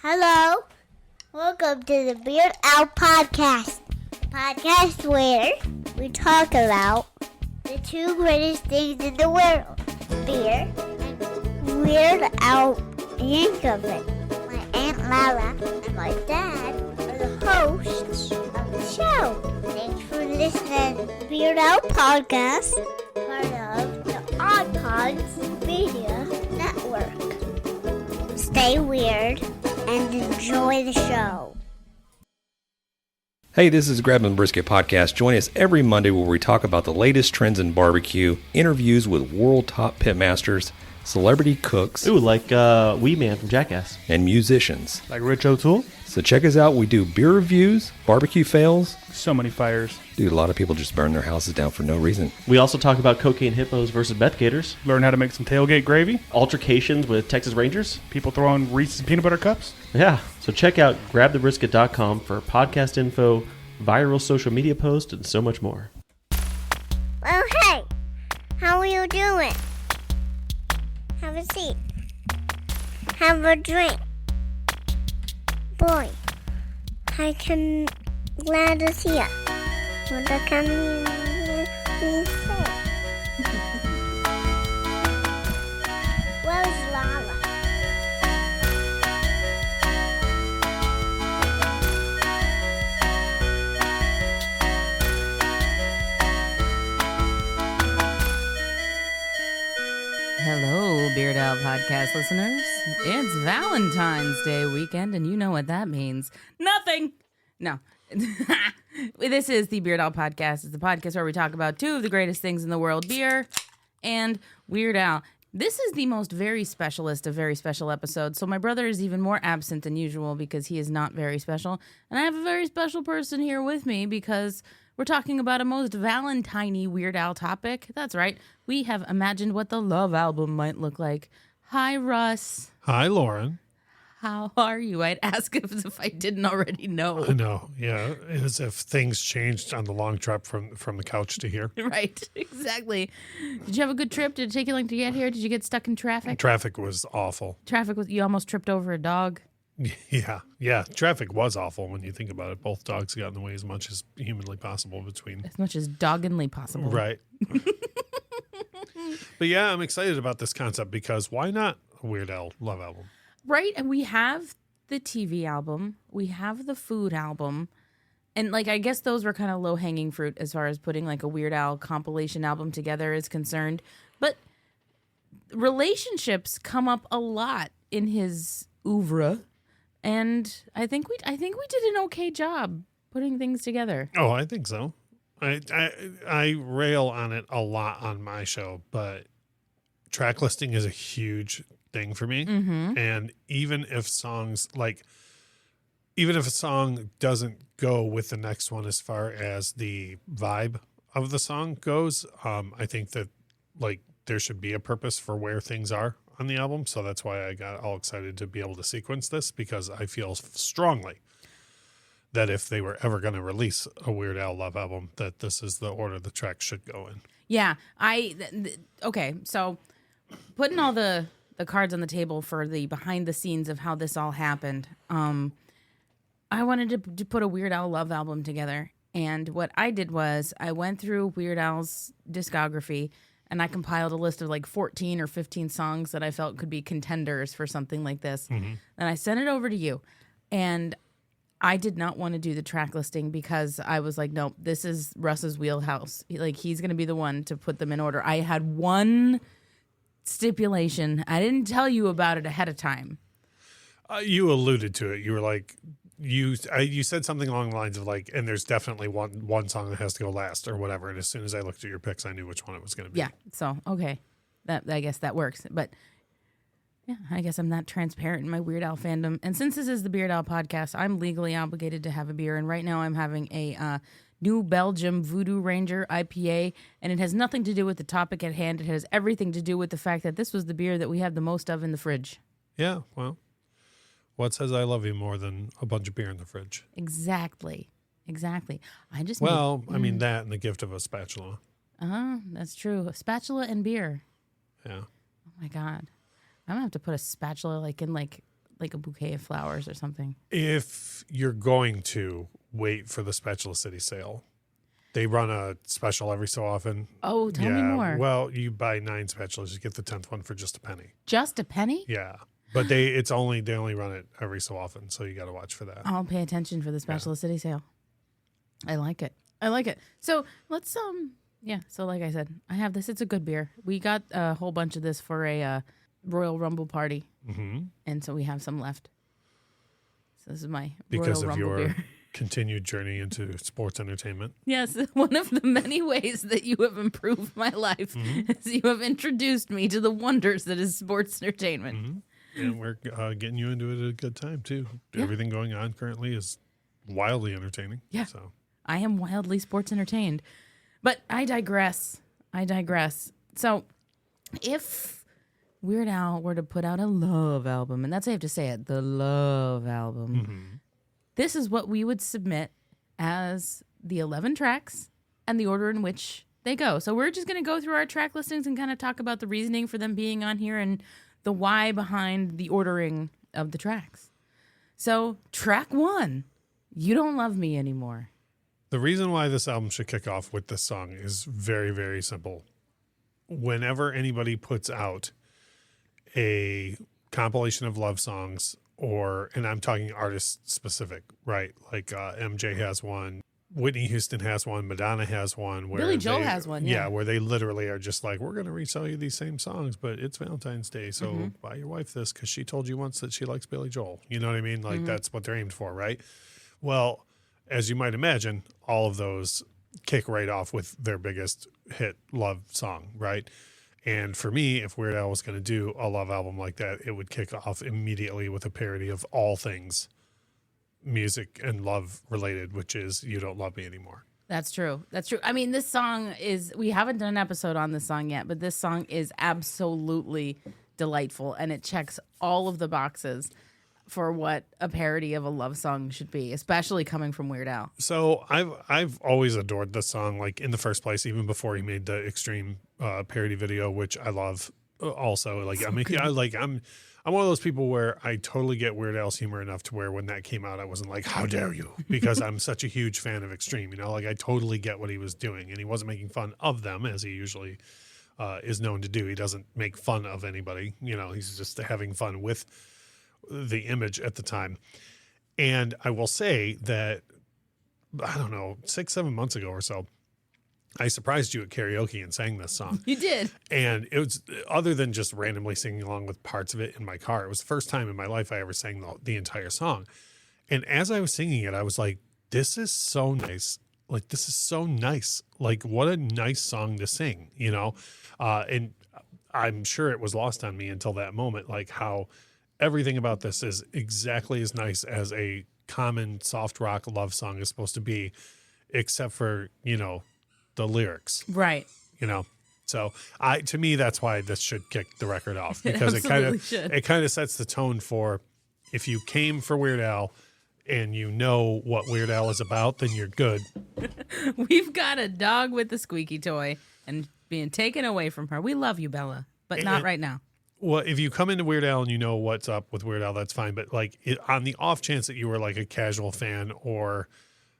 Hello, welcome to the Beard Out Podcast. Podcast where we talk about the two greatest things in the world, beer and Weird Al Yankovic. My Aunt Lala and my dad are the hosts of the show. Thanks for listening to the Beard Out Podcast, part of the iPods Media Network. Stay weird and enjoy the show. Hey, this is Grab and Brisket Podcast. Join us every Monday where we talk about the latest trends in barbecue, interviews with world top pitmasters, celebrity cooks, Ooh, like Wee Man from Jackass. and musicians. Like Rich O'Toole? So check us out. We do beer reviews, barbecue fails. So many fires. Dude, a lot of people just burn their houses down for no reason. We also talk about cocaine hippos versus Beth Gators, Learn how to make some tailgate gravy. altercations with Texas Rangers. People throwing Reese's peanut butter cups. Yeah, so check out grabthebrisket.com for podcast info, viral social media posts, and so much more. Well, hey, how are you doing? Have a seat. Have a drink. Boy, I can glad to see ya. What can you say? Where's Lala? Hello, Beard Owl Podcast listeners. It's Valentine's Day weekend, and you know what that means. Nothing! No. This is the Beard Owl Podcast. It's the podcast where we talk about two of the greatest things in the world, beer and Weird Al. This is the most very specialist of very special episodes, so my brother is even more absent than usual because he is not very special. And I have a very special person here with me because we're talking about a most Valentine-y Weird Al topic. That's right. We have imagined what the Love album might look like. Hi, Russ. Hi, Lauren. How are you? I'd ask if I didn't already know. I know, yeah, as if things changed on the long trip from the couch to here. Right, exactly. Did you have a good trip? Did it take you long to get here? Did you get stuck in traffic? Traffic was awful. You almost tripped over a dog? Yeah. Traffic was awful when you think about it. Both dogs got in the way as much as humanly possible between. As much as doggedly possible. Right. But yeah, I'm excited about this concept because why not a Weird Al Love album? Right, and we have the TV album. We have the food album. And, I guess those were kind of low-hanging fruit as far as putting, a Weird Al compilation album together is concerned. But relationships come up a lot in his oeuvre. And I think we did an okay job putting things together. Oh, I think so. I rail on it a lot on my show, but track listing is a huge thing for me. Mm-hmm. And even if a song doesn't go with the next one as far as the vibe of the song goes, I think that there should be a purpose for where things are on the album. So that's why I got all excited to be able to sequence this, because I feel strongly that if they were ever going to release a Weird Al Love album, that this is the order the tracks should go in. Yeah, okay, so putting all the cards on the table for the behind the scenes of how this all happened, I wanted to put a Weird Al Love album together. And what I did was I went through Weird Al's discography and I compiled a list of 14 or 15 songs that I felt could be contenders for something like this. Mm-hmm. And I sent it over to you. And I did not want to do the track listing because I was like, no, this is Russ's wheelhouse. He's going to be the one to put them in order. I had one stipulation. I didn't tell you about it ahead of time. You alluded to it. You were like, you said something along the lines of and there's definitely one song that has to go last or whatever. And as soon as I looked at your picks, I knew which one it was going to be. Yeah. So, okay. I guess that works. But yeah, I guess I'm not transparent in my Weird Al fandom. And since this is the Beard Al podcast, I'm legally obligated to have a beer. And right now I'm having a New Belgium Voodoo Ranger IPA. And it has nothing to do with the topic at hand. It has everything to do with the fact that this was the beer that we have the most of in the fridge. Yeah, well, what says I love you more than a bunch of beer in the fridge? Exactly. I just I mean that and the gift of a spatula. That's true. A spatula and beer. Yeah. Oh my God. I'm gonna have to put a spatula in like a bouquet of flowers or something. If you're going to wait for the Spatula City sale, they run a special every so often. Oh, tell me more. Well, you buy 9 spatulas, you get the 10th one for just a penny. Just a penny? Yeah. But they only run it every so often, so you got to watch for that. I'll pay attention for the Spatula City sale. I like it. So let's so like I said, I have this. It's a good beer. We got a whole bunch of this for a Royal Rumble party. Mm-hmm. And so we have some left. So this is my Because Royal of Rumble your beer. continued journey into sports entertainment. Yes, one of the many ways that you have improved my life is you have introduced me to the wonders that is sports entertainment. Mm-hmm. And we're getting you into it at a good time, too. Yeah. Everything going on currently is wildly entertaining. Yeah. So I am wildly sports entertained. But I digress. So if Weird Al were to put out a love album, and that's how I have to say it, the love album, this is what we would submit as the 11 tracks and the order in which they go. So we're just going to go through our track listings and kind of talk about the reasoning for them being on here and the why behind the ordering of the tracks. So track 1, You Don't Love Me Anymore. the reason why this album should kick off with this song is very, very simple. Whenever anybody puts out a compilation of love songs, and I'm talking artist specific, right? Like MJ has one, Whitney Houston has one, Madonna has one. Where Billy Joel has one, yeah. where they literally are just like, we're going to resell you these same songs, but it's Valentine's Day, so buy your wife this because she told you once that she likes Billy Joel. You know what I mean? Like that's what they're aimed for, right? Well, as you might imagine, all of those kick right off with their biggest hit love song, right? And for me, if Weird Al was going to do a love album like that, it would kick off immediately with a parody of all things music and love related, which is You Don't Love Me Anymore. That's true. I mean, this song we haven't done an episode on this song yet, but this song is absolutely delightful and it checks all of the boxes for what a parody of a love song should be, especially coming from Weird Al. So I've always adored this song, like in the first place, even before he made the Extreme parody video, which I love also. Like I'm one of those people where I totally get Weird Al's humor enough to where when that came out, I wasn't like, how dare you? Because I'm such a huge fan of Extreme, like I totally get what he was doing, and he wasn't making fun of them as he usually is known to do. He doesn't make fun of anybody, he's just having fun with the image at the time. And I will say that, I don't know, 6-7 months ago or so, I surprised you at karaoke and sang this song. You did. And it was, other than just randomly singing along with parts of it in my car, it was the first time in my life I ever sang the entire song. And as I was singing it, I was like, this is so nice. Like, this is so nice. Like, what a nice song to sing, And I'm sure it was lost on me until that moment, like how everything about this is exactly as nice as a common soft rock love song is supposed to be, except for, the lyrics. Right. So to me, that's why this should kick the record off, because it kind of sets the tone for, if you came for Weird Al and you know what Weird Al is about, then you're good. We've got a dog with a squeaky toy and being taken away from her. We love you, Bella, but not right now. Well, if you come into Weird Al and you know what's up with Weird Al, that's fine. But on the off chance that you were like a casual fan or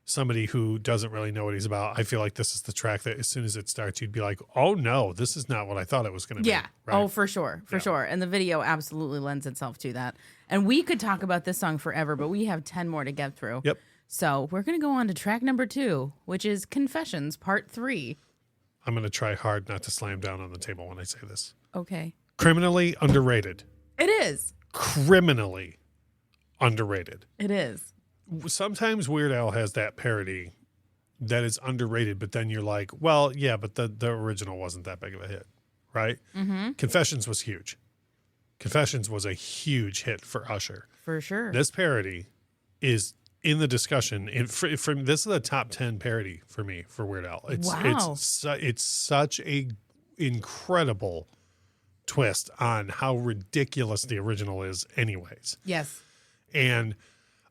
somebody who doesn't really know what he's about, I feel like this is the track that as soon as it starts, you'd be like, oh no, this is not what I thought it was going to be. Yeah. Right? Oh, for sure. For sure. And the video absolutely lends itself to that. And we could talk about this song forever, but we have 10 more to get through. Yep. So we're going to go on to track number 2, which is Confessions Part 3. I'm going to try hard not to slam down on the table when I say this. Okay. Criminally underrated. It is. Criminally underrated. It is. Sometimes Weird Al has that parody that is underrated, but then you're like, well, yeah, but the original wasn't that big of a hit, right? Mm-hmm. Confessions was huge. Confessions was a huge hit for Usher. For sure. This parody is in the discussion. This is a top 10 parody for me for Weird Al. It's such a incredible twist on how ridiculous the original is anyways. Yes. And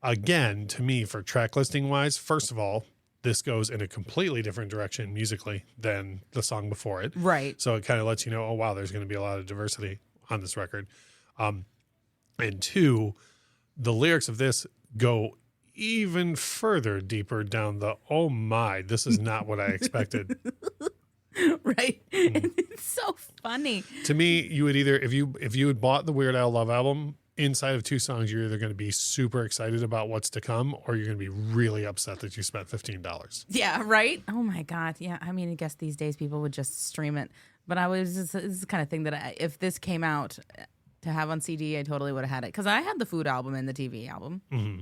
again, to me, for track listing wise, first of all, this goes in a completely different direction musically than the song before it. Right. So it kind of lets you know, oh, wow, there's going to be a lot of diversity on this record. And 2, the lyrics of this go even further deeper down the, oh my, this is not what I expected. Right. It's so funny. To me, you would either, if you had bought the Weird Al Love album, inside of 2 songs, you're either going to be super excited about what's to come, or you're going to be really upset that you spent $15. Yeah, right? Oh my God. Yeah. I mean, I guess these days people would just stream it. But this is the kind of thing that if this came out to have on CD, I totally would have had it. Because I had the food album and the TV album. Mm-hmm.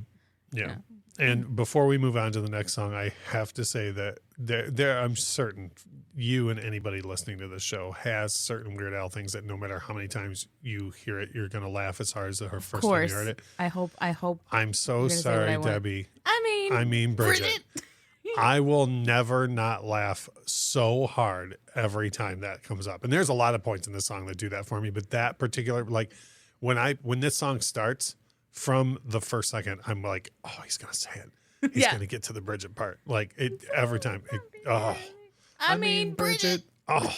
Yeah. And before we move on to the next song, I have to say that there I'm certain you and anybody listening to this show has certain Weird Al things that no matter how many times you hear it, you're going to laugh as hard as her first time you heard it. I hope. I'm so sorry, Debbie. I mean, Bridget. I will never not laugh so hard every time that comes up. And there's a lot of points in this song that do that for me, but that particular, like when this song starts, from the first second, I'm like, oh, he's going to say it. He's going to get to the Bridget part. Like it every time. I mean, Bridget. Oh.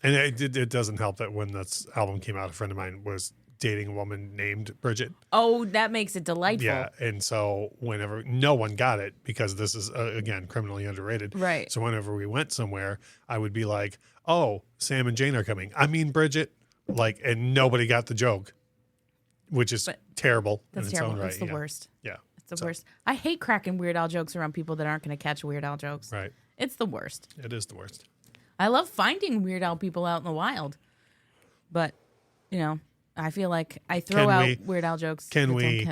And it doesn't help that when this album came out, a friend of mine was dating a woman named Bridget. Oh, that makes it delightful. Yeah. And so whenever no one got it, because this is, again, criminally underrated. Right. So whenever we went somewhere, I would be like, oh, Sam and Jane are coming. I mean, Bridget. Like, and nobody got the joke. Which is terrible. That's in its terrible. Own right. It's the worst. Yeah. It's the worst. I hate cracking Weird Al jokes around people that aren't going to catch Weird Al jokes. Right. It's the worst. It is the worst. I love finding Weird Al people out in the wild. But, I feel like I throw out Weird Al jokes. Can we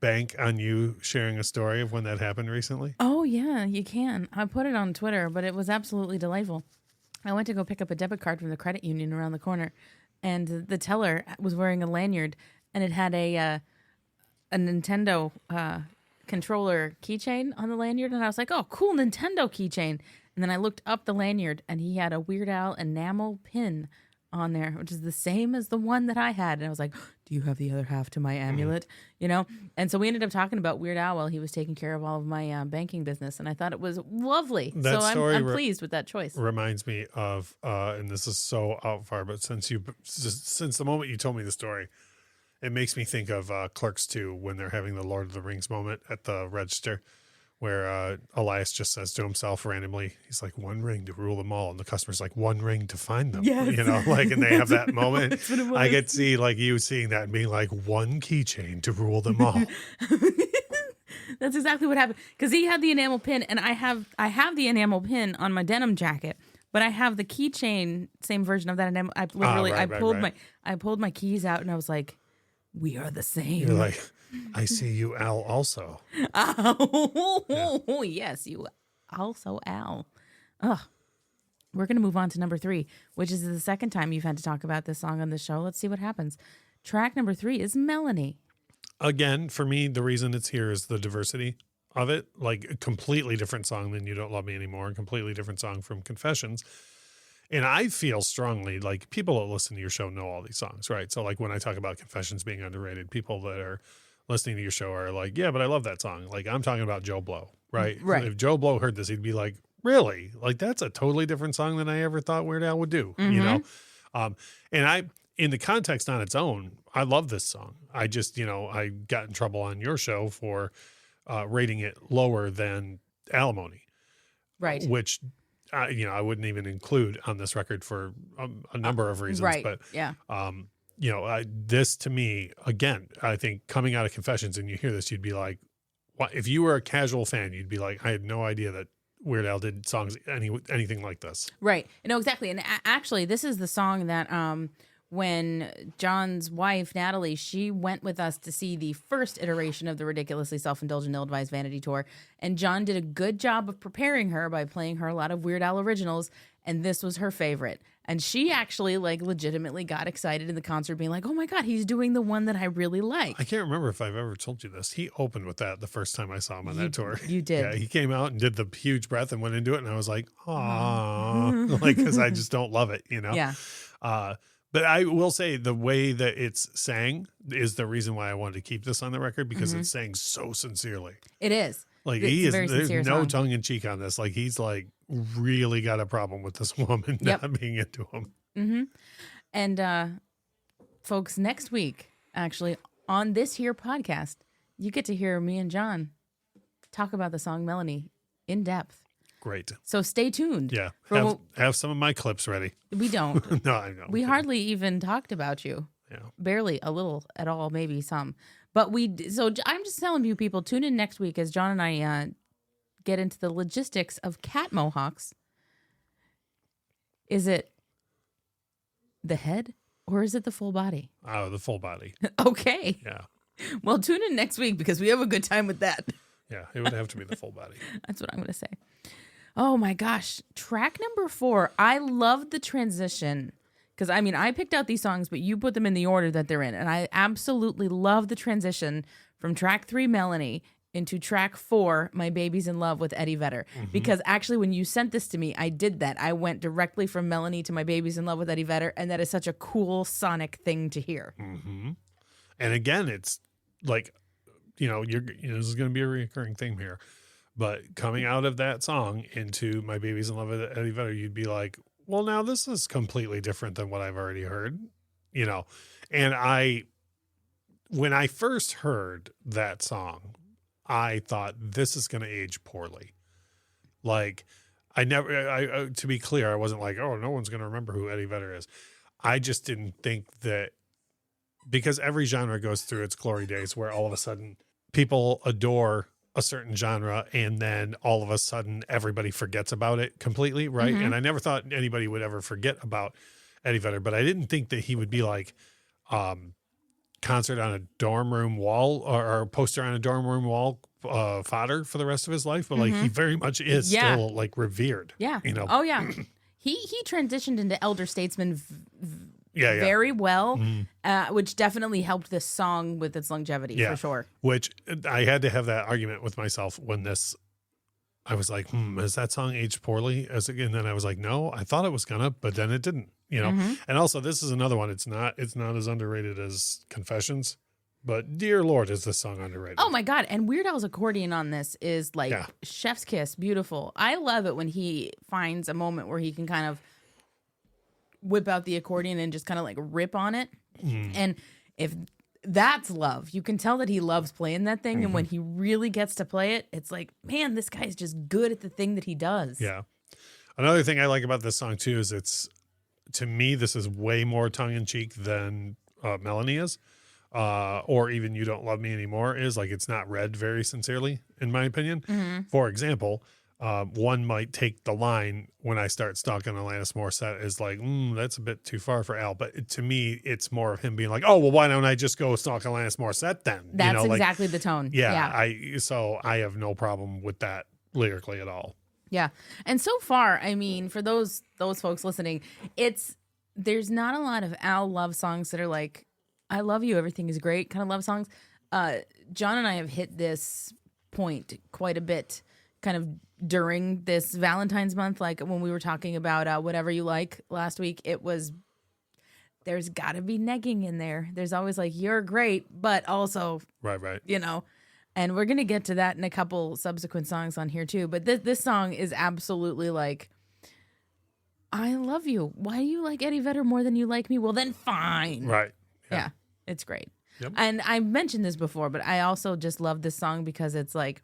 bank on you sharing a story of when that happened recently? Oh, yeah, you can. I put it on Twitter, but it was absolutely delightful. I went to go pick up a debit card from the credit union around the corner, and the teller was wearing a lanyard. And it had a Nintendo controller keychain on the lanyard. And I was like, oh, cool Nintendo keychain. And then I looked up the lanyard, and he had a Weird Al enamel pin on there, which is the same as the one that I had. And I was like, do you have the other half to my amulet? And so we ended up talking about Weird Al while he was taking care of all of my banking business. And I thought it was lovely. That story I'm pleased with that choice. Reminds me of, and this is so out far, but since the moment you told me the story, it makes me think of Clerks 2 when they're having the Lord of the Rings moment at the register where Elias just says to himself randomly, he's like, 1 ring to rule them all. And the customer's like, 1 ring to find them. Yes. And they have that moment. That's what it was. I could see like you seeing that and being like, 1 keychain to rule them all. That's exactly what happened. Because he had the enamel pin, and I have the enamel pin on my denim jacket. But I have the keychain, same version of that enamel. I pulled my keys out, and I was like, we are the same. You're like, I see you, Al, also. Oh, yes, you also, Al. Ugh. We're going to move on to number 3, which is the second time you've had to talk about this song on the show. Let's see what happens. Track number 3 is Melanie. Again, for me, the reason it's here is the diversity of it. Like a completely different song than You Don't Love Me Anymore, a completely different song from Confessions. And I feel strongly like people that listen to your show know all these songs, right? So like when I talk about Confessions being underrated, people that are listening to your show are like, yeah, but I love that song. Like I'm talking about Joe Blow, right? Right. If Joe Blow heard this, he'd be like, really? Like that's a totally different song than I ever thought Weird Al would do, And in the context on its own, I love this song. I just, I got in trouble on your show for rating it lower than Alimony. Right. Which I wouldn't even include on this record for a number of reasons. Right. But, yeah. This to me, again, I think coming out of Confessions and you hear this, you'd be like, what? If you were a casual fan, you'd be like, I had no idea that Weird Al did songs, anything like this. Right. Exactly. And actually, this is the song that when John's wife, Natalie, she went with us to see the first iteration of the ridiculously self-indulgent, ill-advised Vanity Tour. And John did a good job of preparing her by playing her a lot of Weird Al originals. And this was her favorite. And she actually legitimately got excited in the concert being like, oh my God, he's doing the one that I really like. I can't remember if I've ever told you this. He opened with that the first time I saw him on that tour. You did. Yeah, he came out and did the huge breath and went into it. And I was like, aw, because I just don't love it, Yeah. But I will say the way that it's sang is the reason why I wanted to keep this on the record because it's sang so sincerely. It is. Like It's there's no song. tongue in cheek on this. Like he's like really got a problem with this woman not being into him. Mm-hmm. And folks, next week, actually on this here podcast, you get to hear me and John talk about the song Melanie in depth. Great. So stay tuned. Yeah. For Have some of my clips ready. we don't. No, I know. We hardly even talked about you. Yeah. Barely, a little at all, maybe some. But so I'm just telling you people, tune in next week as John and I get into the logistics of cat mohawks. Is it the head or is it the full body? Oh, the full body. Okay. Yeah. Well, tune in next week because we have a good time with that. Yeah. It would have to be the full body. That's what I'm going to say. Oh my gosh. Track number 4. I love the transition because I picked out these songs, but you put them in the order that they're in. And I absolutely love the transition from track 3, Melanie, into track 4, My Baby's in Love with Eddie Vedder. Because actually, when you sent this to me, I did that. I went directly from Melanie to My Baby's in Love with Eddie Vedder. And that is such a cool sonic thing to hear. Mm-hmm. And again, it's like, this is going to be a recurring theme here. But coming out of that song into My Baby's in Love with Eddie Vedder, you'd be like, well, now this is completely different than what I've already heard, And when I first heard that song, I thought this is going to age poorly. Like, to be clear, I wasn't like, oh, no one's going to remember who Eddie Vedder is. I just didn't think that, because every genre goes through its glory days where all of a sudden people adore a certain genre and then all of a sudden everybody forgets about it completely, right? And I never thought anybody would ever forget about Eddie Vedder, but I didn't think that he would be like concert on a dorm room wall or poster on a dorm room wall fodder for the rest of his life, but like he very much is still like revered. Yeah. Oh yeah. He transitioned into elder statesman very well, which definitely helped this song with its longevity for sure. Which I had to have that argument with myself when I was like, has that song aged poorly? And then I was like, no, I thought it was gonna, but then it didn't, And also, this is another one. It's not as underrated as Confessions, but dear Lord, is this song underrated? Oh my God. And Weird Al's accordion on this is like chef's kiss, beautiful. I love it when he finds a moment where he can kind of whip out the accordion and just kind of like rip on it. And if that's love, you can tell that he loves playing that thing. And when he really gets to play it, it's like, man, this guy's just good at the thing that he does. Yeah. Another thing I like about this song too is to me, this is way more tongue in cheek than Melanie is, or even You Don't Love Me Anymore is. Like, it's not read very sincerely, in my opinion. For example, one might take the line, when I start stalking Alanis Morissette, is like, that's a bit too far for Al. But to me, it's more of him being like, oh, well, why don't I just go stalk Alanis Morissette then? That's exactly the tone. So I have no problem with that lyrically at all. Yeah. And so far, for those folks listening, there's not a lot of Al love songs that are like, I love you, everything is great kind of love songs. John and I have hit this point quite a bit kind of during this Valentine's month, like when we were talking about Whatever You Like last week. There's got to be negging in there. There's always like, you're great, but also, right. And we're going to get to that in a couple subsequent songs on here too. But this song is absolutely like, I love you. Why do you like Eddie Vedder more than you like me? Well, then fine. Right. Yeah, it's great. Yep. And I mentioned this before, but I also just love this song because it's like,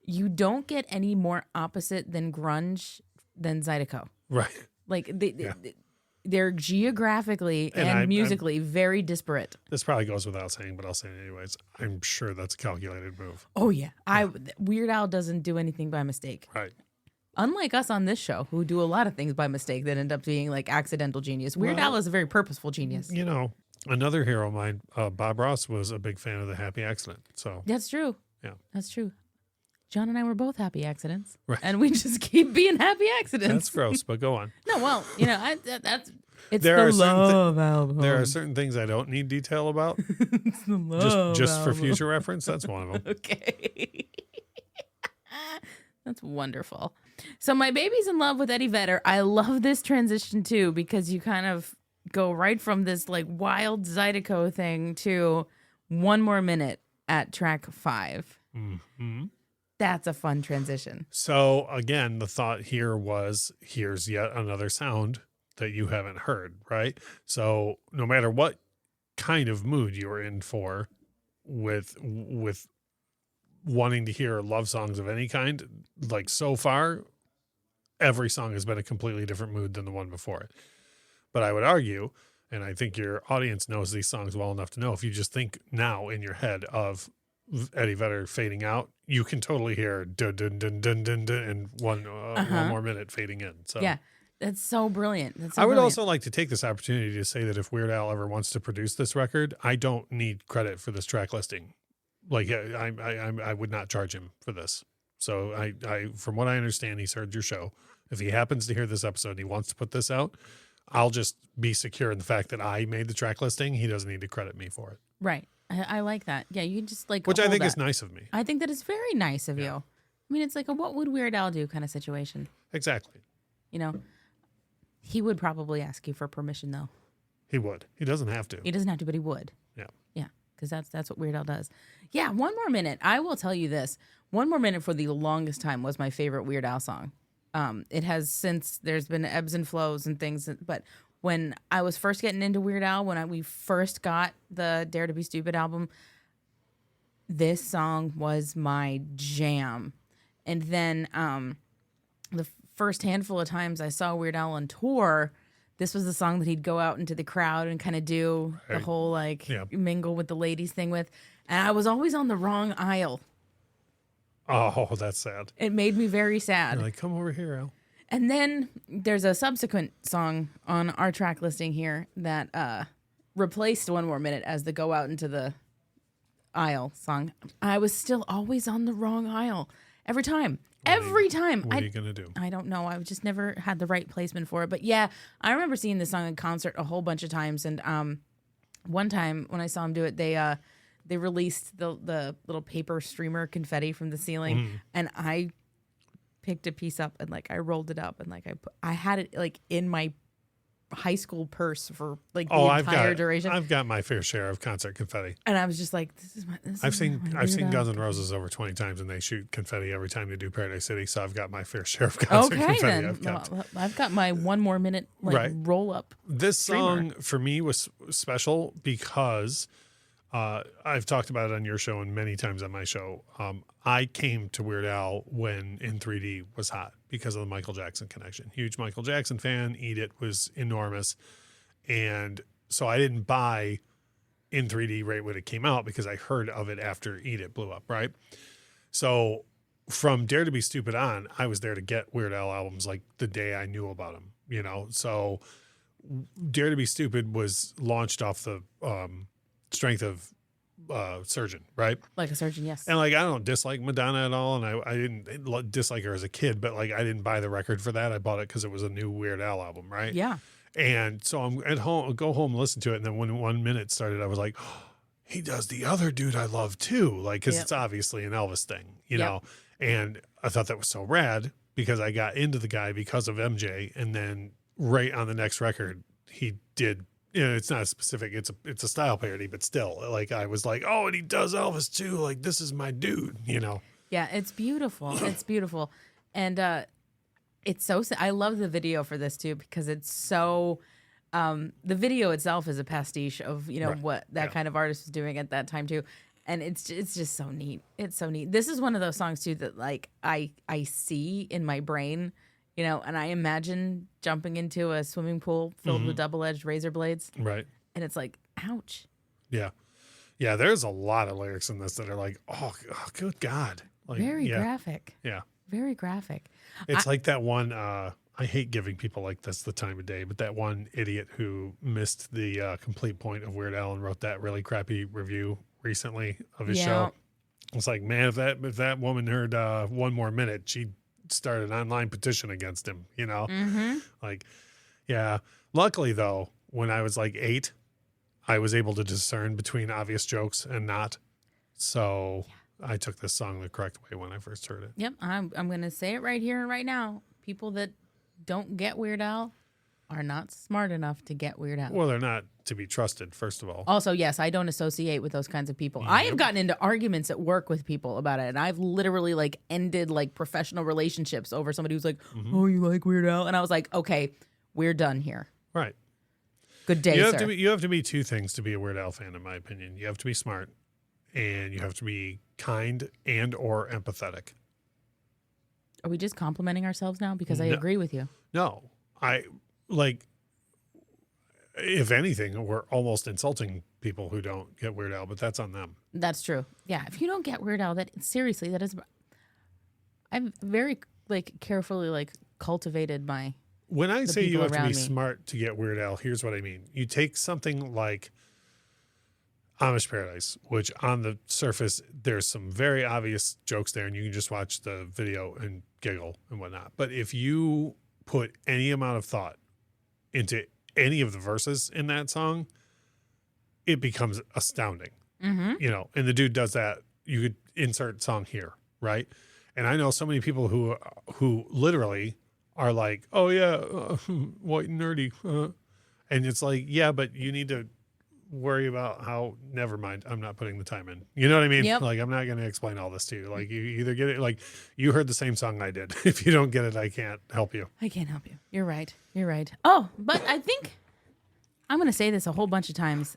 you don't get any more opposite than grunge than Zydeco. Right. Like they're geographically and musically very disparate. This probably goes without saying, but I'll say it anyways. I'm sure that's a calculated move. Oh yeah. Weird Al doesn't do anything by mistake. Right. Unlike us on this show, who do a lot of things by mistake that end up being like accidental genius. Weird Al is a very purposeful genius. Another hero of mine, Bob Ross, was a big fan of The Happy Accident. So that's true. Yeah. That's true. John and I were both happy accidents, right. And we just keep being happy accidents. That's gross, but go on. No, well, it's there the love album. There are certain things I don't need detail about. It's the love just for album. future reference. That's one of them. Okay, that's wonderful. So My Baby's in Love with Eddie Vedder. I love this transition too because you kind of go right from this like wild Zydeco thing to one more minute at track 5. Mm-hmm. That's a fun transition. So again, the thought here was, here's yet another sound that you haven't heard, right? So no matter what kind of mood you're in for with wanting to hear love songs of any kind. Like so far, every song has been a completely different mood than the one before it. But I would argue, and I think your audience knows these songs well enough to know, if you just think now in your head of Eddie Vedder fading out, you can totally hear dun dun dun dun dun dun and one more minute fading in. So Yeah, that's so brilliant. That's so I would brilliant. also like to take this opportunity to say that if Weird Al ever wants to produce this record, I don't need credit for this track listing. Like I would not charge him for this. So I from what I understand, he's heard your show. If he happens to hear this episode and he wants to put this out, I'll just be secure in the fact that I made the track listing. He doesn't need to credit me for it. Right. I like that. Yeah, you can just like Which I hold think that. is nice of me. I think that is very nice of you. I mean, it's like a what would Weird Al do kind of situation. Exactly. You know, he would probably ask you for permission though. He would. He doesn't have to. He doesn't have to, but he would. Yeah. Yeah, because that's what Weird Al does. Yeah, One More Minute. I will tell you this. One More Minute for the longest time was my favorite Weird Al song. It has since there's been ebbs and flows and things, but when I was first getting into Weird Al, when we first got the Dare to Be Stupid album, this song was my jam. And then the first handful of times I saw Weird Al on tour, this was the song that he'd go out into the crowd and kind of do the whole like mingle with the ladies thing with. And I was always on the wrong aisle. Oh, that's sad. It made me very sad. You're like, come over here, Al. And then there's a subsequent song on our track listing here that replaced One More Minute as the go out into the aisle song. I was still always on the wrong aisle every time. Every time. What are you going to do? I don't know. I just never had the right placement for it. But yeah, I remember seeing this song in concert a whole bunch of times. And one time when I saw him do it, they released the little paper streamer confetti from the ceiling, and I picked a piece up and like I rolled it up and like I had it like in my high school purse for like the entire duration. I've got my fair share of concert confetti. And I was just like, I've seen Guns N' Roses over 20 times, and they shoot confetti every time they do Paradise City. So I've got my fair share of concert okay, confetti. then. I've got. Well, I've got my 1 more minute like roll up. This song for me was special because I've talked about it on your show and many times on my show. I came to Weird Al when In 3D was hot because of the Michael Jackson connection. Huge Michael Jackson fan. Eat It was enormous. And so I didn't buy In 3D right when it came out because I heard of it after Eat It blew up, right? So from Dare to Be Stupid on, I was there to get Weird Al albums like the day I knew about them, you know? So Dare to Be Stupid was launched off the strength of Surgeon, right? Like a surgeon, yes. And like I don't dislike Madonna at all, and I didn't dislike her as a kid, but like I didn't buy the record for that. I bought it because it was a new Weird Al album, right? Yeah. And so I'm at home, go home and listen to it, and then when 1 minute started, I was like, oh, he does the other dude I love too, like because it's obviously an Elvis thing, you know. And I thought that was so rad because I got into the guy because of MJ, and then right on the next record, he did. You know, it's not specific. It's a style parody, but still, like I was like, oh, and he does Elvis too. Like this is my dude, you know. Yeah, it's beautiful. It's beautiful, and it's so. I love the video for this too because it's so. The video itself is a pastiche of what that kind of artist was doing at that time too, and it's just so neat. It's so neat. This is one of those songs too that like I see in my brain. You know, and I imagine jumping into a swimming pool filled with double-edged razor blades. Right. And it's like, ouch. Yeah. Yeah, there's a lot of lyrics in this that are like, oh good God. Like, Very graphic. Yeah. Very graphic. It's like that one, I hate giving people like this the time of day, but that one idiot who missed the complete point of Weird Al and wrote that really crappy review recently of his show. It's like, man, if that woman heard 1 more minute, she'd start an online petition against him, you know? Like, yeah. Luckily, though, when I was like 8, I was able to discern between obvious jokes and not. So I took this song the correct way when I first heard it. Yep. I'm going to say it right here and right now. People that don't get Weird Al are not smart enough to get Weird Al. Well, they're not to be trusted, first of all. Also, yes, I don't associate with those kinds of people. I have gotten into arguments at work with people about it, and I've literally like ended like professional relationships over somebody who's like, "Oh, you like Weird Al?" And I was like, "Okay, we're done here." Right. Good day, You sir. have to be two things to be a Weird Al fan, in my opinion. You have to be smart, and you have to be kind and or empathetic. Are we just complimenting ourselves now? Because I No. agree with you. No, if anything, we're almost insulting people who don't get Weird Al, but that's on them. That's true. Yeah, if you don't get Weird Al, that seriously, that is. I've very carefully cultivated my. When I say you people have to around be me. smart to get Weird Al, here's what I mean. You take something like Amish Paradise, which on the surface, there's some very obvious jokes there, and you can just watch the video and giggle and whatnot. But if you put any amount of thought into any of the verses in that song, it becomes astounding. Mm-hmm. You know, and the dude does that. You could insert song here, right? And I know so many people who literally are like, oh yeah, white and nerdy, and it's like, yeah, but you need to worry about how. Never mind, I'm not putting the time in. You know what I mean? Yep. Like, I'm not going to explain all this to you. Like, you either get it. Like, you heard the same song I did. If you don't get it, I can't help you. I can't help you. You're right. You're right. Oh, but I think I'm going to say this a whole bunch of times.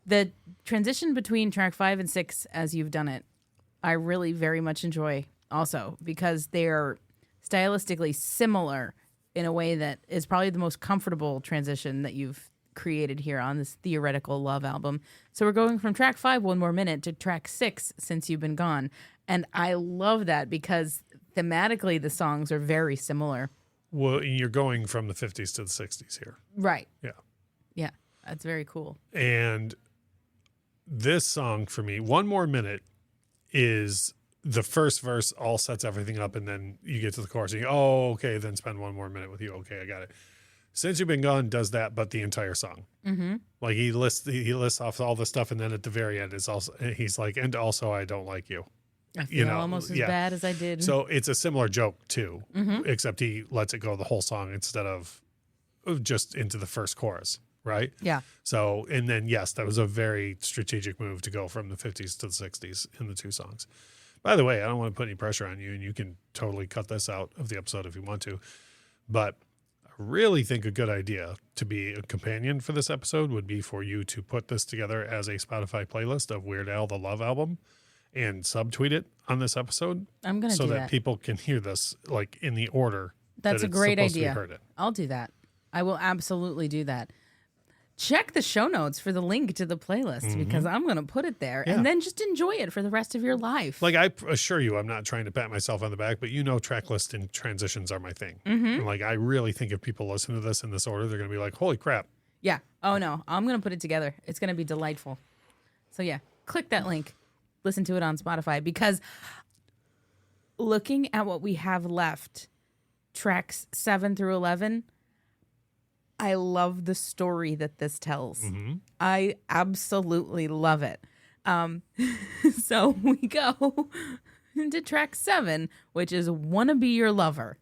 The transition between track 5 and 6, as you've done it, I really very much enjoy also because they're stylistically similar in a way that is probably the most comfortable transition that you've created here on this theoretical love album. So we're going from track 5, One More Minute, to track 6, Since You've Been Gone. And I love that because thematically the songs are very similar. Well, you're going from the 50s to the 60s here. Right. Yeah. Yeah. That's very cool. And this song for me, One More Minute, is the first verse all sets everything up, and then you get to the chorus and you go, oh, okay, then spend one more minute with you. Okay, I got it. Since You've Been Gone does that, but the entire song. Mm-hmm. Like he lists off all the stuff, and then at the very end is also he's like, and also I don't like you. I feel know, almost as yeah. bad as I did. So it's a similar joke too, Mm-hmm. except he lets it go the whole song instead of just into the first chorus, right? yeah. So, and then, yes, that was a very strategic move to go from the 50s to the 60s in the two songs. By the way, I don't want to put any pressure on you, and you can totally cut this out of the episode if you want to. But I really think a good idea to be a companion for this episode would be for you to put this together as a Spotify playlist of Weird Al, the Love Album, and subtweet it on this episode I'm going to so do that that. people can hear this like in the order That's that a it's great supposed to be idea. heard in. I'll do that. I will absolutely do that. Check the show notes for the link to the playlist because I'm going to put it there Yeah. and then just enjoy it for the rest of your life. Like, I assure you, I'm not trying to pat myself on the back, but track list and transitions are my thing. And like, I really think if people listen to this in this order, they're going to be like, holy crap. Yeah. Oh, no. I'm going to put it together. It's going to be delightful. So, yeah, click that link. Listen to it on Spotify because looking at what we have left, tracks 7 through 11, I love the story that this tells. I absolutely love it. So we go into track 7, which is Wanna Be Your Lover.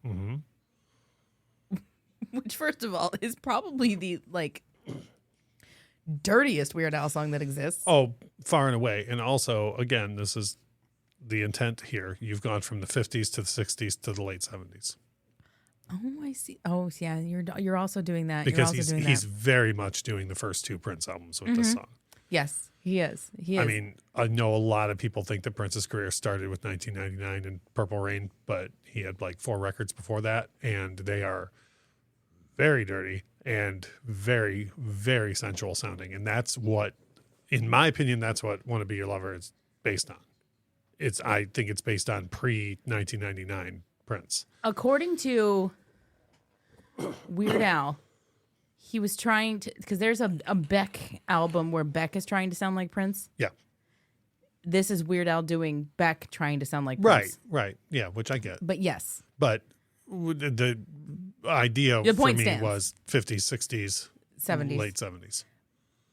Which, first of all, is probably the, dirtiest Weird Al song that exists. Oh, far and away. And also, again, this is the intent here. You've gone from the 50s to the 60s to the late 70s. Oh, I see. Oh, yeah, you're also doing that. Because you're also he's doing he's that. very much doing the first two Prince albums with this song. Yes, he is. He is. I mean, I know a lot of people think that Prince's career started with 1999 and Purple Rain, but he had like 4 records before that, and they are very dirty and very, very sensual sounding. And that's what, in my opinion, that's what Wanna Be Your Lover is based on. I think it's based on pre-1999 Prince. According to Weird Al, he was trying to, because there's a Beck album where Beck is trying to sound like Prince. Yeah. This is Weird Al doing Beck trying to sound like Right, Prince. right. Yeah, which I get. But yes, But the idea The for point me stands. was 50s, 60s, 70s. late 70s.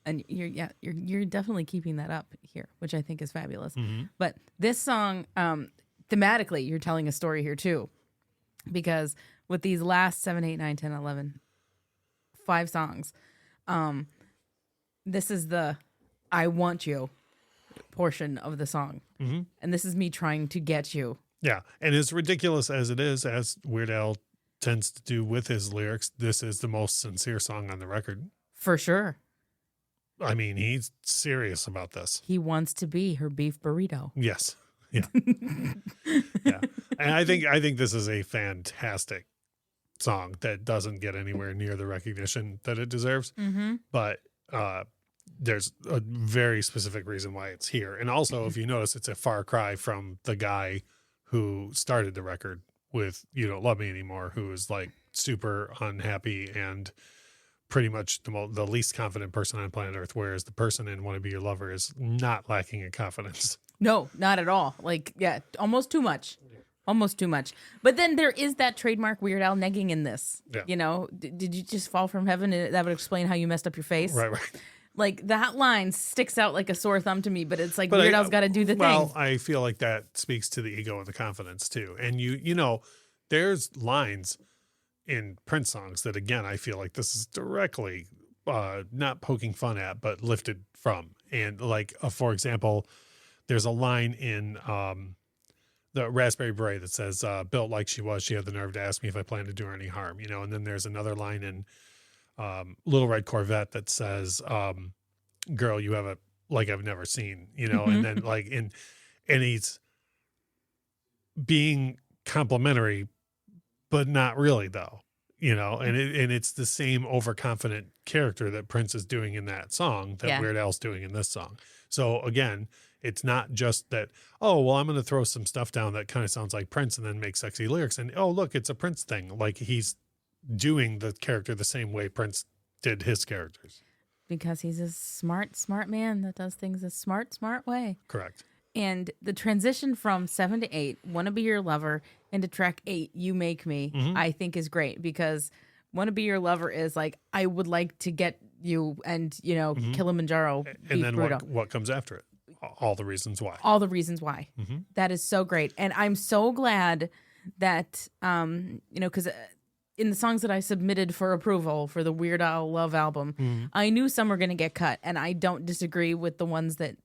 And you're definitely keeping that up here, which I think is fabulous. Mm-hmm. But this song, thematically, you're telling a story here too, because with these last 7, 8, 9, 10, 11, 5 songs, this is the "I want you" portion of the song, and this is me trying to get you. Yeah, and as ridiculous as it is, as Weird Al tends to do with his lyrics, this is the most sincere song on the record. For sure. I mean, he's serious about this. He wants to be her beef burrito. Yes. Yeah. Yeah. And I think this is a fantastic song that doesn't get anywhere near the recognition that it deserves. Mm-hmm. But there's a very specific reason why it's here. And also, if you notice, it's a far cry from the guy who started the record with You Don't Love Me Anymore, who is like super unhappy and pretty much the least confident person on planet Earth, whereas the person in Wanna Be Your Lover is not lacking in confidence. No, not at all. Like, yeah, almost too much. Almost too much. But then there is that trademark Weird Al negging in this. Yeah. You know, did you just fall from heaven? That would explain how you messed up your face. Right. Like, that line sticks out like a sore thumb to me, but it's like Weird Al's got to do the well, thing. I feel like that speaks to the ego and the confidence too. And you know, there's lines in Prince songs that, again, I feel like this is directly not poking fun at, but lifted from. And like, for example, there's a line in the Raspberry Beret that says, built like she was, she had the nerve to ask me if I planned to do her any harm, you know. And then there's another line in Little Red Corvette that says, girl, you have a like I've never seen, you know. And then like and he's being complimentary, but not really though, you know. And it's the same overconfident character that Prince is doing in that song that Weird Al's doing in this song. So again, it's not just that, oh, well, I'm going to throw some stuff down that kind of sounds like Prince and then make sexy lyrics. And, oh, look, it's a Prince thing. Like, he's doing the character the same way Prince did his characters. Because he's a smart man that does things a smart way. Correct. And the transition from 7 to 8, Wanna Be Your Lover, into track 8, You Make Me, I think is great because Wanna Be Your Lover is like, I would like to get you and, you know, Kilimanjaro. And then what comes after it? All the reasons why. All the reasons why. That is so great. And I'm so glad that, you know, because in the songs that I submitted for approval for the Weird Al Love album, I knew some were going to get cut. And I don't disagree with the ones that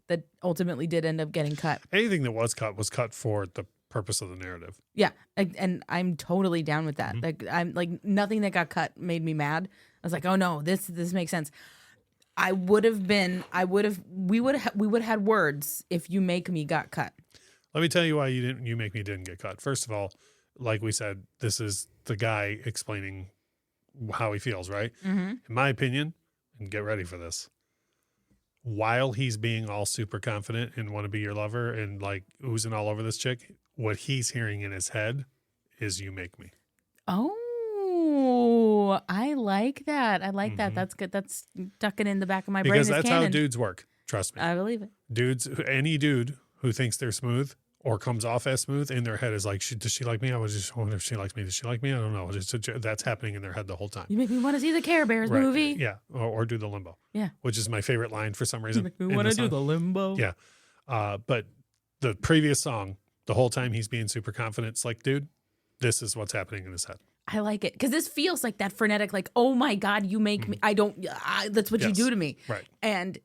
ultimately did end up getting cut. Anything that was cut for the purpose of the narrative. Yeah. And I'm totally down with that. Like, I'm like, nothing that got cut made me mad. I was like, oh no, this makes sense. We would have had words if You Make Me got cut. Let me tell you why You Make Me didn't get cut. First of all, like we said, this is the guy explaining how he feels, right? In my opinion, and get ready for this, while he's being all super confident and Want to Be Your Lover and like oozing all over this chick, what he's hearing in his head is You Make Me. Oh, I like that. I like that. That's good. That's ducking in the back of my brain. Because that's canon. how dudes work. Trust me. I believe it. Any dude who thinks they're smooth or comes off as smooth in their head is like, does she like me? I was just wondering if she likes me. Does she like me? I don't know. That's happening in their head the whole time. You make me want to see the Care Bears Right. movie. Yeah. Or do the limbo. Yeah. Which is my favorite line for some reason. You make me want to do the limbo. Yeah. But the previous song, the whole time he's being super confident, it's like, dude, this is what's happening in his head. I like it because this feels like that frenetic, like, oh my God, you make me. That's what you do to me. Right. And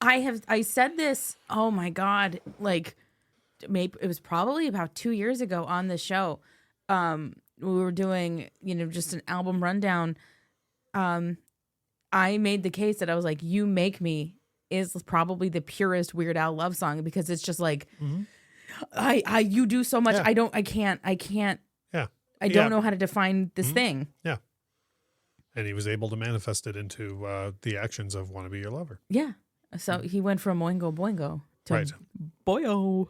I said this, oh my God, like maybe it was probably about 2 years ago on the show. We were doing, you know, just an album rundown. I made the case that I was like, You Make Me is probably the purest Weird Al love song because it's just like, you do so much. Yeah. I can't. Yeah. I don't know how to define this thing. Yeah. And he was able to manifest it into the actions of Want to Be Your Lover. Yeah. So he went from Oingo Boingo to Right. Boyo.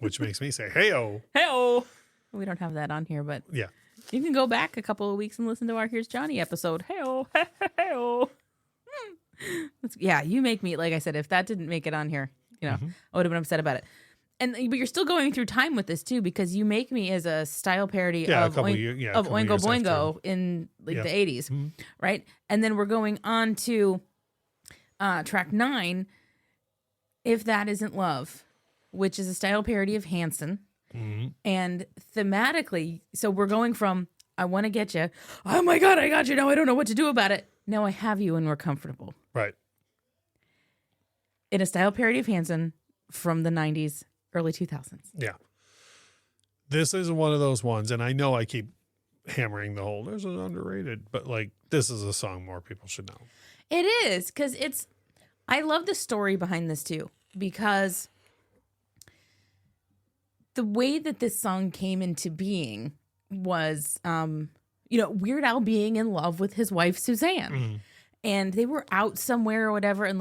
Which makes me say, hey-oh. Hey-oh. We don't have that on here, but Yeah. you can go back a couple of weeks and listen to our Here's Johnny episode. Hey-oh. Hey-oh. Yeah, You Make Me, like I said, if that didn't make it on here, you know, I would have been upset about it. But you're still going through time with this too, because You Make Me is a style parody of Oingo Boingo in like the 80s, right? And then we're going on to track 9, If That Isn't Love, which is a style parody of Hanson. And thematically, so we're going from I want to get you, oh my God, I got you, now I don't know what to do about it. Now I have you and we're comfortable. Right. In a style parody of Hanson from the 90s. Early 2000s. Yeah. This is one of those ones, and I know I keep hammering the whole this is underrated, but like this is a song more people should know. It is, because I love the story behind this too, because the way that this song came into being was, Weird Al being in love with his wife, Suzanne. Mm-hmm. And they were out somewhere or whatever, and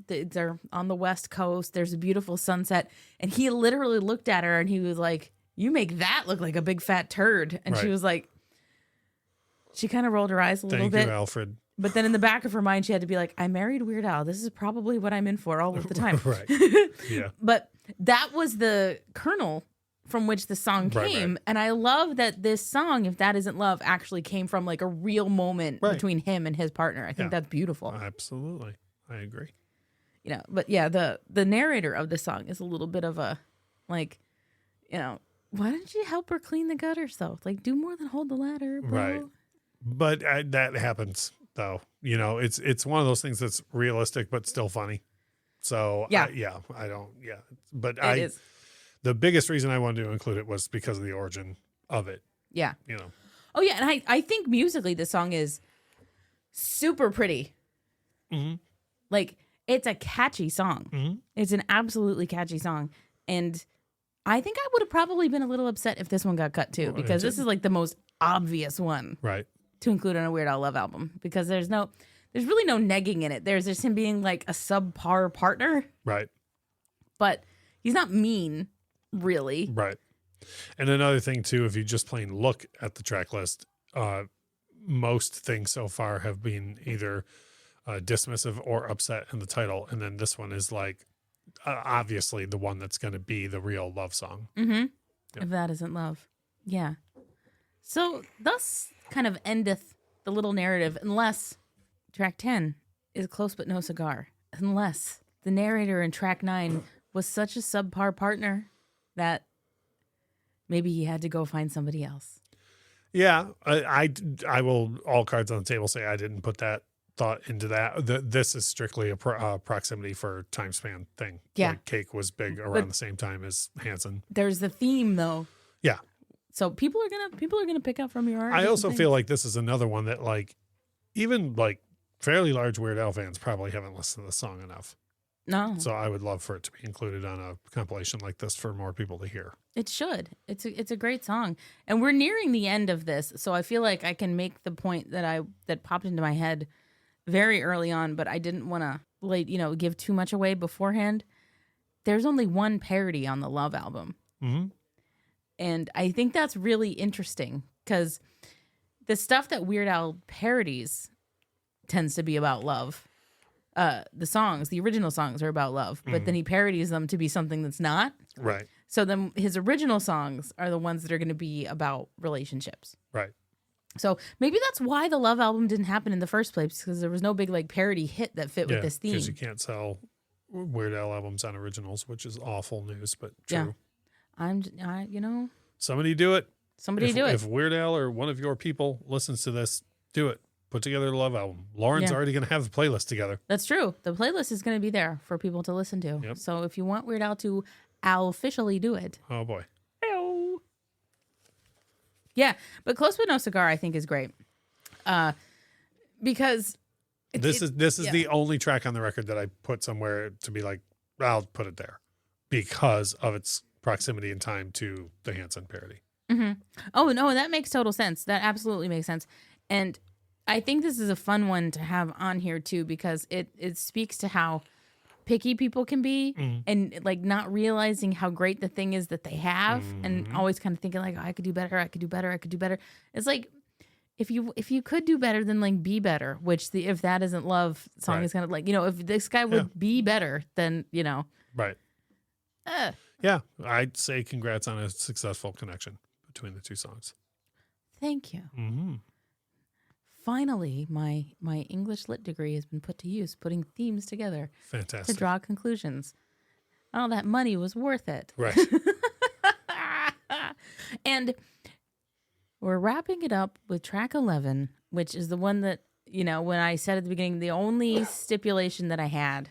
they're on the West Coast. There's a beautiful sunset, and he literally looked at her and he was like, "You make that look like a big fat turd." And she Right. was like, she kind of rolled her eyes a little Thank bit. you, Alfred. But then in the back of her mind, she had to be like, "I married Weird Al. This is probably what I'm in for all of the time." Right. Yeah. But that was the kernel from which the song Right, came. right. And I love that this song, If That Isn't Love, actually came from like a real moment Right. between him and his partner. I think Yeah. that's beautiful. Absolutely. I agree. But yeah, the narrator of the song is a little bit of a like, why didn't you help her clean the gutters though? Like, do more than hold the ladder, bro. Right. But that happens though. It's one of those things that's realistic but still funny. So Yeah. I don't. Yeah, but It is. the biggest reason I wanted to include it was because of the origin of it. Yeah. You know. Oh yeah, and I think musically this song is super pretty. Mm-hmm. Like, it's a catchy song. Mm-hmm. It's an absolutely catchy song, and I think I would have probably been a little upset if this one got cut too, because this is like the most obvious one Right. to include on a Weird Al Love album, because there's really no negging in it. There's just him being like a subpar partner, Right. but he's not mean, really. Right. And another thing too, if you just plain look at the track list, most things so far have been either dismissive or upset in the title, and then this one is like obviously the one that's going to be the real love song. Mm-hmm. If That Isn't Love. Yeah. So thus kind of endeth the little narrative, unless track 10 is Close But No Cigar. Unless the narrator in track 9 was such a subpar partner that maybe he had to go find somebody else. Yeah, I will all cards on the table say I didn't put that thought into that. This is strictly a proximity for time span thing. Yeah. Like Cake was big around But- the same time as Hanson. There's the theme though. Yeah. So people are gonna pick up from your art. I different also things. feel like this is another one that like even like fairly large Weird Al fans probably haven't listened to the song enough. No, So I would love for it to be included on a compilation like this for more people to hear. it should. It's a great song, and we're nearing the end of this, so I feel like I can make the point that popped into my head very early on, but I didn't want to give too much away beforehand. There's only one parody on the Love album, Mm-hmm. and I think that's really interesting because the stuff that Weird Al parodies tends to be about love. The original songs are about love, but then he parodies them to be something that's not. Right. So then his original songs are the ones that are going to be about relationships. Right. So maybe that's why the Love album didn't happen in the first place, because there was no big like parody hit that fit with this theme. Because you can't sell Weird Al albums on originals, which is awful news, but true. Yeah. Somebody do it. Somebody do it. If Weird Al or one of your people listens to this, do it. Put together the Love album. Lauren's Yeah. already going to have the playlist together. That's true. The playlist is going to be there for people to listen to. Yep. So if you want Weird Al to officially do it. Oh boy. Yeah, but Close But No Cigar I think is great. Because This is yeah. the only track on the record that I put somewhere to be like, I'll put it there because of its proximity in time to the Hanson parody. Oh, no, that makes total sense. That absolutely makes sense. And I think this is a fun one to have on here too, because it speaks to how picky people can be and like not realizing how great the thing is that they have and always kind of thinking like, oh, I could do better. I could do better. I could do better. It's like, if you could do better, then like be better, which the If That Isn't Love song Right. is kind of like, if this guy would be better, then, Right. Yeah. I'd say congrats on a successful connection between the two songs. thank you. Mm-hmm. Finally, my English lit degree has been put to use, putting themes together to Fantastic. draw conclusions. All that money was worth it. Right. And we're wrapping it up with track 11, which is the one that, when I said at the beginning, the only stipulation that I had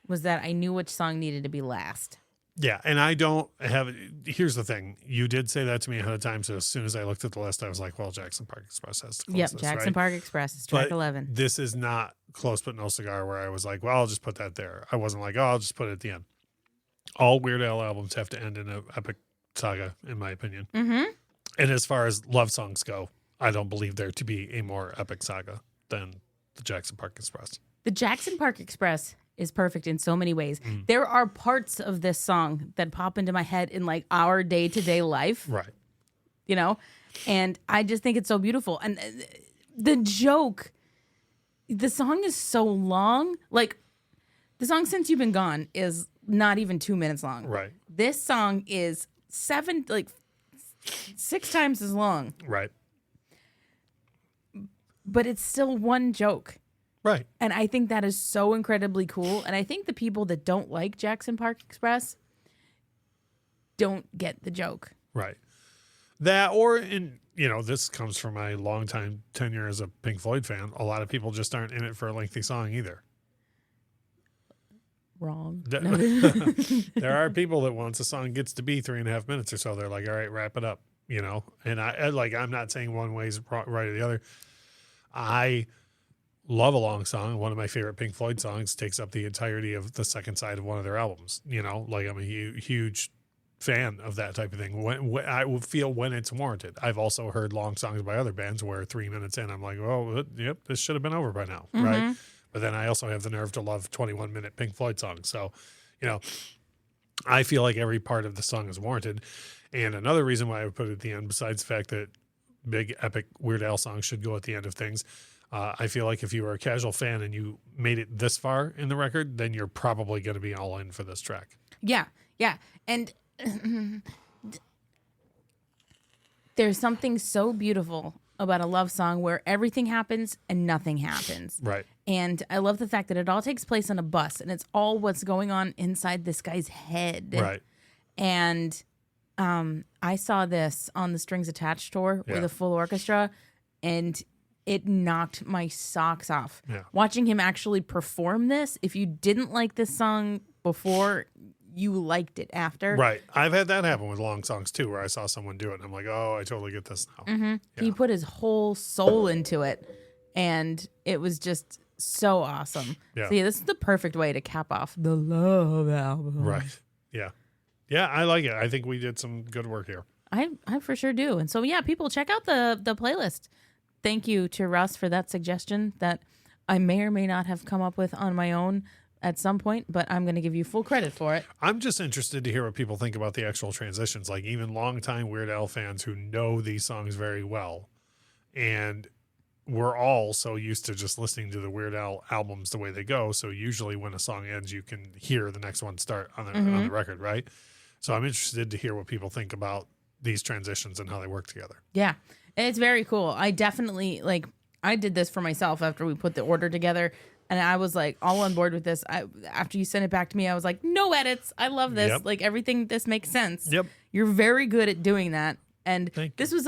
was that I knew which song needed to be last. Yeah, and I don't have. Here's the thing: you did say that to me ahead of time, so as soon as I looked at the list, I was like, "Well, Jackson Park Express has to close Yep, this, Jackson right?" Park Express is track But 11. this is not Close But No Cigar, where I was like, "Well, I'll just put that there." I wasn't like, "Oh, I'll just put it at the end." All Weird Al albums have to end in an epic saga, in my opinion. Mm-hmm. And as far as love songs go, I don't believe there to be a more epic saga than the Jackson Park Express. The Jackson Park Express is perfect in so many ways. There are parts of this song that pop into my head in like our day-to-day life, Right. you know? And I just think it's so beautiful. And the joke, the song is so long. Like the song Since You've Been Gone is not even 2 minutes long. Right. This song is 6 times as long, Right. but it's still one joke. Right. And I think that is so incredibly cool. And I think the people that don't like Jackson Park Express don't get the joke. Right. That, or in, this comes from my longtime tenure as a Pink Floyd fan. A lot of people just aren't in it for a lengthy song either. Wrong. There are people that once a song gets to be 3.5 minutes or so, they're like, all right, wrap it up, and I'm not saying one way's right or the other. I love a long song. One of my favorite Pink Floyd songs takes up the entirety of the second side of one of their albums. I'm a huge fan of that type of thing. When I will feel when it's warranted. I've also heard long songs by other bands where 3 minutes in, I'm like, oh, yep, this should have been over by now, right? But then I also have the nerve to love 21-minute Pink Floyd songs. So, I feel like every part of the song is warranted. And another reason why I would put it at the end, besides the fact that big epic Weird Al songs should go at the end of things, I feel like if you were a casual fan and you made it this far in the record, then you're probably going to be all in for this track. Yeah. And there's something so beautiful about a love song where everything happens and nothing happens. Right. And I love the fact that it all takes place on a bus and it's all what's going on inside this guy's head. Right. And I saw this on the Strings Attached tour with a full orchestra, and it knocked my socks off. Yeah. Watching him actually perform this, if you didn't like this song before, you liked it after. Right. I've had that happen with long songs too, where I saw someone do it and I'm like, oh, I totally get this now. He put his whole soul into it, and it was just so awesome. Yeah. So this is the perfect way to cap off the Love album. Right. Yeah. Yeah, I like it. I think we did some good work here. I for sure do. And so, yeah, people check out the playlist. Thank you to Russ for that suggestion that I may or may not have come up with on my own at some point, but I'm going to give you full credit for it. I'm just interested to hear what people think about the actual transitions, like even longtime Weird Al fans who know these songs very well. And we're all so used to just listening to the Weird Al albums the way they go. So usually when a song ends, you can hear the next one start on the record, right? So I'm interested to hear what people think about these transitions and how they work together. Yeah, it's very cool. I definitely, I did this for myself after we put the order together, and I was like all on board with this. After you sent it back to me, I was like, no edits. I love this. Yep. Everything, this makes sense. Yep. You're very good at doing that. And Thank this was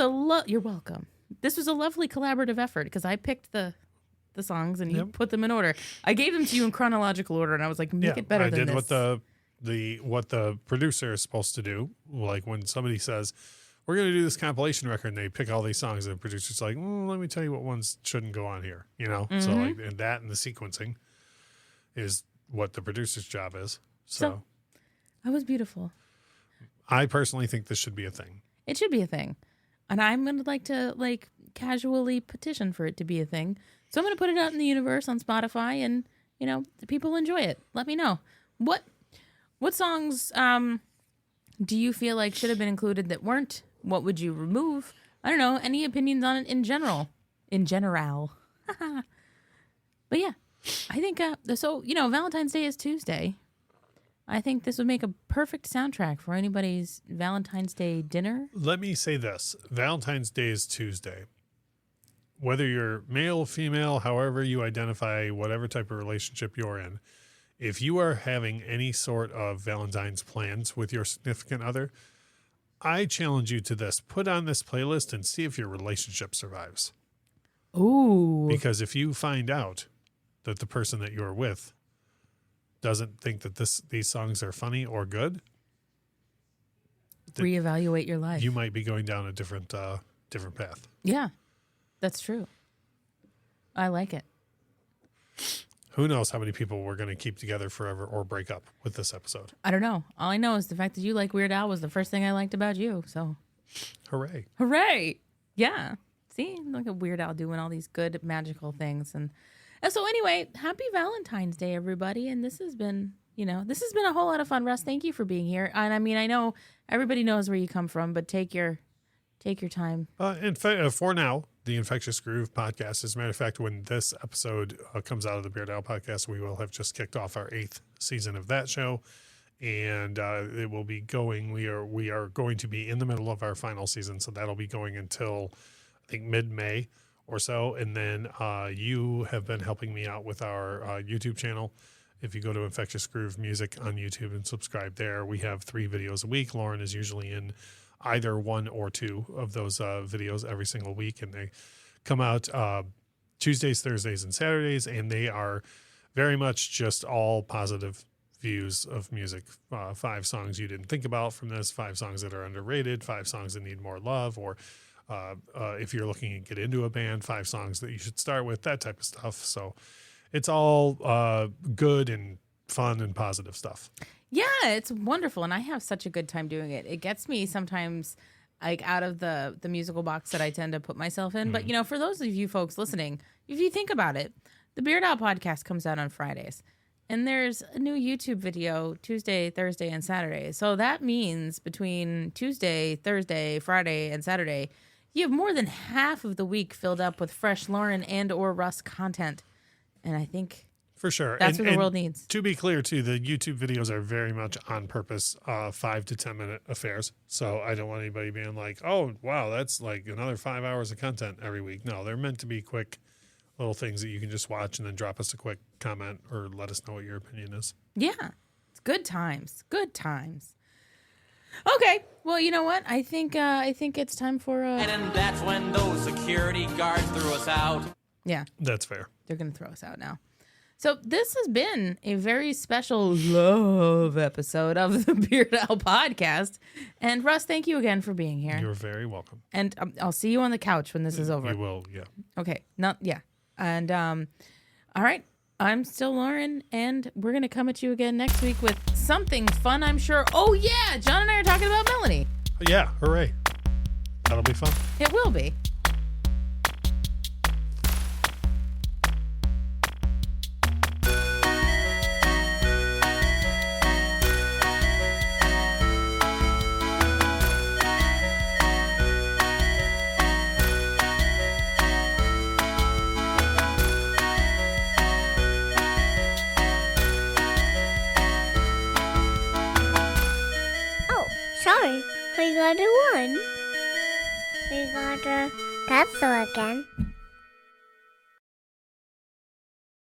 you're welcome. This was a lovely collaborative effort because I picked the songs and you put them in order. I gave them to you in chronological order, and I was like, make it better than did this. what the producer is supposed to do. Like when somebody says, we're going to do this compilation record, and they pick all these songs, and the producer's like, let me tell you what ones shouldn't go on here, So and that and the sequencing is what the producer's job is. So that was beautiful. I personally think this should be a thing. It should be a thing. And I'm going to like to casually petition for it to be a thing. So I'm going to put it out in the universe on Spotify, and, the people enjoy it. Let me know. What songs do you feel like should have been included that weren't? What would you remove? I don't know. Any opinions on it in general? In general. But yeah, I think, Valentine's Day is Tuesday. I think this would make a perfect soundtrack for anybody's Valentine's Day dinner. Let me say this. Valentine's Day is Tuesday. Whether you're male, female, however you identify, whatever type of relationship you're in, if you are having any sort of Valentine's plans with your significant other, I challenge you to this. Put on this playlist and see if your relationship survives. Ooh. Because if you find out that the person that you're with doesn't think that these songs are funny or good, reevaluate your life. You might be going down a different path. Yeah, that's true. I like it. Who knows how many people we're going to keep together forever or break up with this episode. I don't know. All I know is the fact that you like Weird Al was the first thing I liked about you. So, Hooray. hooray. Yeah. See, look at Weird Al doing all these good magical things. And so anyway, happy Valentine's Day, everybody. And this has been, a whole lot of fun. Russ, thank you for being here. And I mean, I know everybody knows where you come from, but take your time. In fact, for now, the Infectious Groove podcast. As a matter of fact, when this episode comes out of the Beard Owl podcast, we will have just kicked off our 8th season of that show, and it will be going. We are going to be in the middle of our final season, so that'll be going until I think mid-May or so. And then you have been helping me out with our YouTube channel. If you go to Infectious Groove Music on YouTube and subscribe there, we have 3 videos a week. Lauren is usually in either 1 or 2 of those videos every single week, and they come out Tuesdays, Thursdays, and Saturdays, and they are very much just all positive views of music. 5 songs you didn't think about from this, 5 songs that are underrated, 5 songs that need more love, or if you're looking to get into a band, 5 songs that you should start with, that type of stuff. So it's all good and fun and positive stuff. Yeah, it's wonderful, and I have such a good time doing it. It gets me sometimes like out of the musical box that I tend to put myself in. But for those of you folks listening, if you think about it, the Beard Owl podcast comes out on Fridays, and there's a new YouTube video Tuesday, Thursday, and Saturday. So that means between Tuesday, Thursday, Friday, and Saturday, you have more than half of the week filled up with fresh Lauren and or Russ content, and I think. For sure. That's what the world needs. To be clear, too, the YouTube videos are very much on purpose 5 to 10 minute affairs. So I don't want anybody being like, oh, wow, that's like another 5 hours of content every week. No, they're meant to be quick little things that you can just watch and then drop us a quick comment or let us know what your opinion is. Yeah. It's good times. Good times. Okay. Well, you know what? I think it's time for And that's when those security guards threw us out. Yeah. That's fair. They're going to throw us out now. So this has been a very special love episode of the Beard Owl podcast. And Russ, thank you again for being here. You're very welcome. And I'll see you on the couch when this is over. You will, yeah. Okay. Yeah. And all right. I'm still Lauren, and we're going to come at you again next week with something fun, I'm sure. Oh, yeah. John and I are talking about Melanie. Yeah. Hooray. That'll be fun. It will be. Sorry, we got a 1. We got a capital again.